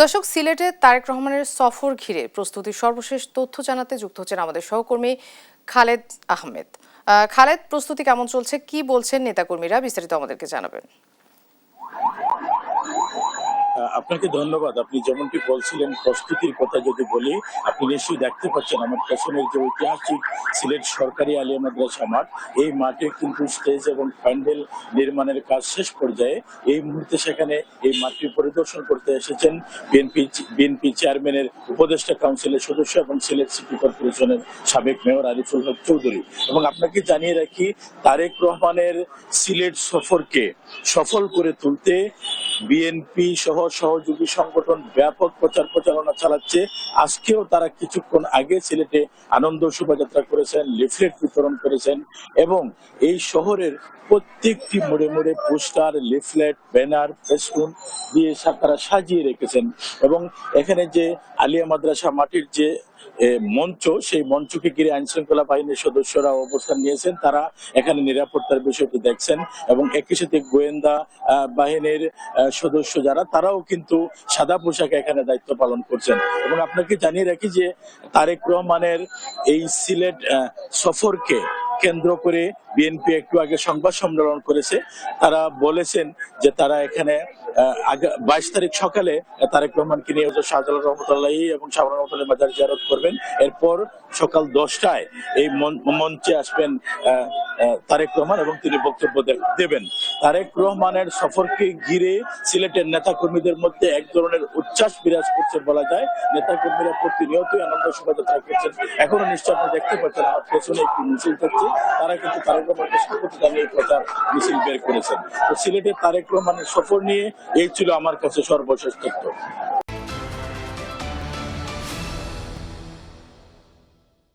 দর্শক, সিলেটে তারেক রহমানের সফর ঘিরে প্রস্তুতির সর্বশেষ তথ্য জানাতে যুক্ত হচ্ছেন আমাদের সহকর্মী খালেদ আহমেদ। খালেদ, প্রস্তুতি কেমন চলছে, কি বলছেন নেতাকর্মীরা, বিস্তারিত আমাদেরকে জানাবেন। আপনাকে ধন্যবাদ। আপনি যেমনটি বলছিলেন প্রস্তুতির কথা যদি বলি, আপনি নিশ্চয়ই দেখতে পাচ্ছেন আমার পেছনের যে ঐতিহাসিক সিলেট সরকারি আলিয়া মাদ্রাসা মাঠ, এই মাঠে কিন্তু স্টেজ এবং প্যান্ডেল নির্মাণের কাজ শেষ পর্যায়ে। এই মুহূর্তে সেখানে এই মাঠটি পরিদর্শন করতে এসেছেন বিএনপি চেয়ারম্যানের উপদেষ্টা কাউন্সিলের সদস্য এবং সিলেট সিটি কর্পোরেশনের সাবেক মেয়র আরিফুল হক চৌধুরী। এবং আপনাকে জানিয়ে রাখি, তারেক রহমানের সিলেট সফরকে সফল করে তুলতে বিএনপি সহ সহযোগী সংগঠন ব্যাপক প্রচারণা চালাচ্ছে। আজকেও তারা কিছুক্ষণ আগে সিলেটে আনন্দ শোভাযাত্রা করেছেন, লিফলেট বিতরণ করেছেন এবং এই শহরের প্রত্যেকটি মোড়ে মোড়ে পোস্টার, লিফলেট, ব্যানার, ফেস্টুন দিয়ে তারা সাজিয়ে রেখেছেন। এবং এখানে যে আলিয়া মাদ্রাসা মাটির যে মঞ্চ, সেই মঞ্চকে ঘিরে আইন শৃঙ্খলা বাহিনীর সদস্যরা অবস্থান নিয়েছেন। তারা এখানে নিরাপত্তার বিষয়টি দেখছেন এবং একই সাথে গোয়েন্দা বাহিনীর সদস্য যারা, তারাও কিন্তু সাদা পোশাকে এখানে দায়িত্ব পালন করছেন। এবং আপনাকে জানিয়ে রাখি যে তারেক রহমানের এই সিলেট সফরকে কেন্দ্র করে বিএনপি একটু আগে সংবাদ সম্মেলন করেছে। তারা বলেছেন যে তারা এখানে 22 তারিখ সকালে তারেক রহমানকে নিয়ে শাহজালাল রহমতুল্লাহি এবং শাহজালাল রহমতুল্লাহ মাজার জিয়ারত করবেন। এরপর সকাল 10টায় এই মঞ্চে আসবেন তারেক রহমান এবং তিনি বক্তব্য দেবেন। তারেক রহমানের সফরকে ঘিরে সিলেটের নেতা কর্মীদের মধ্যে এক ধরনের উচ্ছ্বাস বিরাজ করছে বলা যায়। নেতা কর্মীরা প্রতিনিয়তই আনন্দ শোভাযাত্রা করছেন। এখনো নিশ্চয় আপনি দেখতে পাচ্ছেন আমার পেছনে একটি মিছিল করছে। তারা কিন্তু তারেক রহমানকে স্বাগত জানিয়ে প্রচার মিছিল বের করেছেন। তো সিলেটের তারেক রহমানের সফর নিয়ে এই ছিল আমার কাছে সর্বশেষ তথ্য।